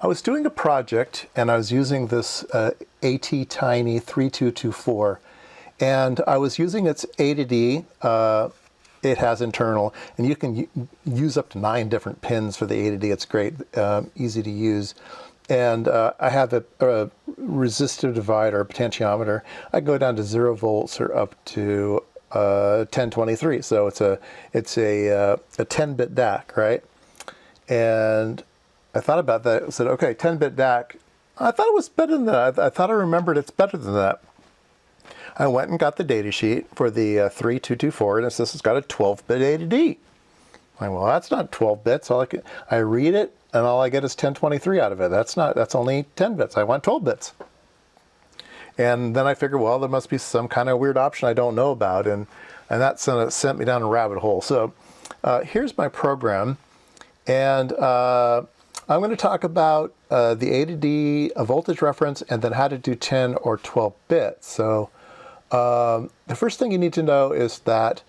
I was doing a project and I was using this ATTINY3224, and I was using its A to D. It has internal, and you can use up to 9 different pins for the A to D. It's great, easy to use. And I have a resistive divider, a potentiometer. I go down to 0 volts or up to 1023. So it's a 10-bit DAC, right? And I thought about that. I said, okay, 10-bit DAC. I thought it was better than that. I thought I remembered it's better than that. I went and got the data sheet for the 3224, and it says it's got a 12-bit A to D. I'm like, well, that's not 12 bits. I read it, and all I get is 1023 out of it. That's only 10 bits. I want 12 bits. And then I figured, well, there must be some kind of weird option I don't know about, and that sent me down a rabbit hole. So here's my program, and I'm going to talk about the A to D, a voltage reference, and then how to do 10 or 12 bits. So the first thing you need to know is that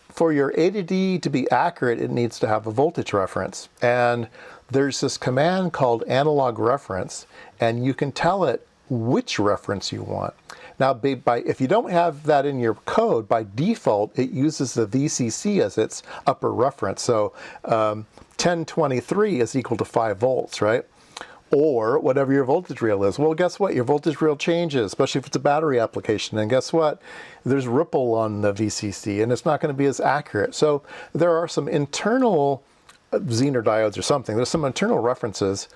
for your A to D to be accurate, it needs to have a voltage reference. And there's this command called analog reference, and you can tell it which reference you want. Now, if you don't have that in your code, by default, it uses the VCC as its upper reference. So 1023 is equal to 5 volts, right? Or whatever your voltage rail is. Well, guess what? Your voltage rail changes, especially if it's a battery application. And guess what? There's ripple on the VCC, and it's not going to be as accurate. So there are some internal Zener diodes or something. There's some internal references,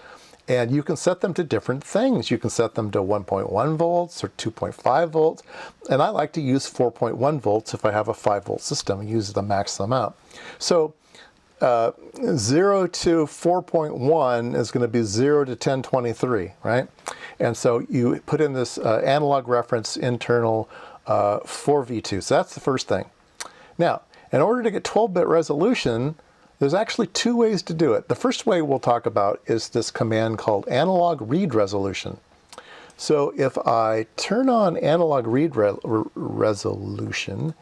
and you can set them to different things. You can set them to 1.1 volts or 2.5 volts. And I like to use 4.1 volts if I have a 5-volt system. Use the maximum out. So 0 to 4.1 is going to be 0 to 1023, right? And so you put in this analog reference internal 4V2. So that's the first thing. Now, in order to get 12-bit resolution, there's actually 2 ways to do it. The first way we'll talk about is this command called analog read resolution. So if I turn on analog read resolution,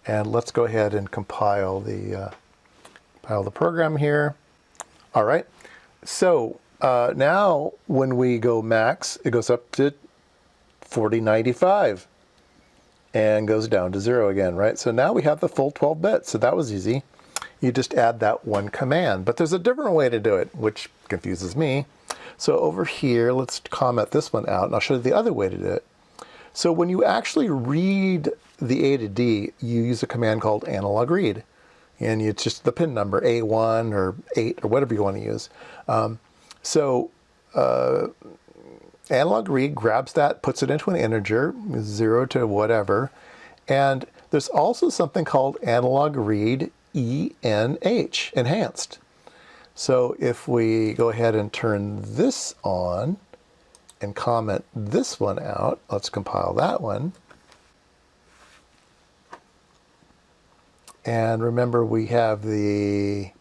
and let's go ahead and compile the program here. All right, so now when we go max, it goes up to 4095 and goes down to 0 again, right? So now we have the full 12 bits, so that was easy. You just add that one command, but there's a different way to do it, which confuses me. So over here, let's comment this one out, and I'll show you the other way to do it. So when you actually read the A to D, you use a command called analog read. And it's just the pin number, A1 or 8 or whatever you want to use. Analog read grabs that, puts it into an integer, 0 to whatever. And there's also something called analog read ENH, enhanced. So if we go ahead and turn this on and comment this one out, let's compile that one. And remember, we have the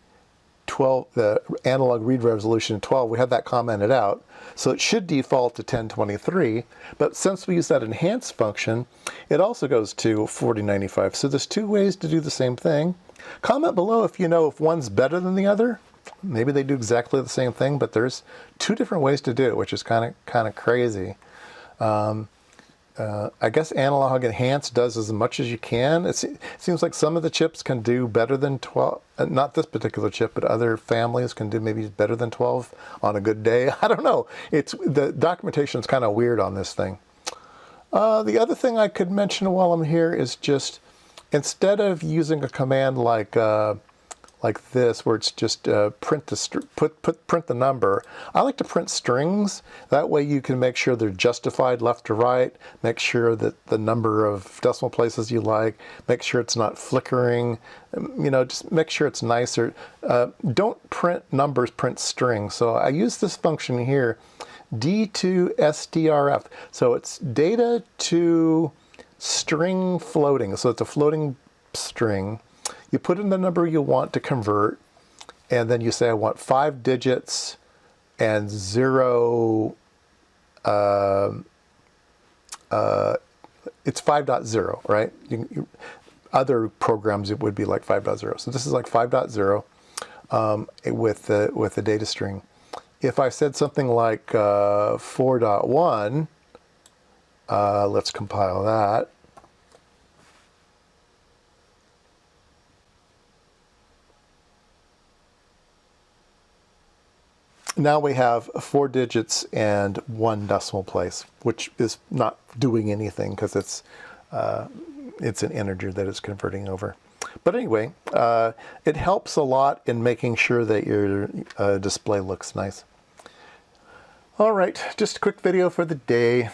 analog read resolution 12. We have that commented out. So it should default to 1023. But since we use that enhance function, it also goes to 4095. So there's 2 ways to do the same thing. Comment below if you know if one's better than the other. Maybe they do exactly the same thing, but there's 2 different ways to do it, which is kind of crazy. I guess analog enhanced does as much as you can. It seems like some of the chips can do better than 12. Not this particular chip, but other families can do maybe better than 12 on a good day. I don't know. The documentation is kind of weird on this thing. The other thing I could mention while I'm here is just instead of using a command like this, where it's just print the number, I like to print strings. That way you can make sure they're justified left to right, make sure that the number of decimal places you like, make sure it's not flickering, just make sure it's nicer. Don't print numbers, print strings. So I use this function here, D2STRF. So it's data to string floating. So it's a floating string. You put in the number you want to convert, and then you say, I want 5 digits and 0, it's 5.0, right? Other programs, it would be like 5.0. So this is like 5.0 with the data string. If I said something like 4.1, let's compile that. Now we have 4 digits and 1 decimal place, which is not doing anything because it's an integer that it's converting over. But anyway, it helps a lot in making sure that your display looks nice. All right, just a quick video for the day.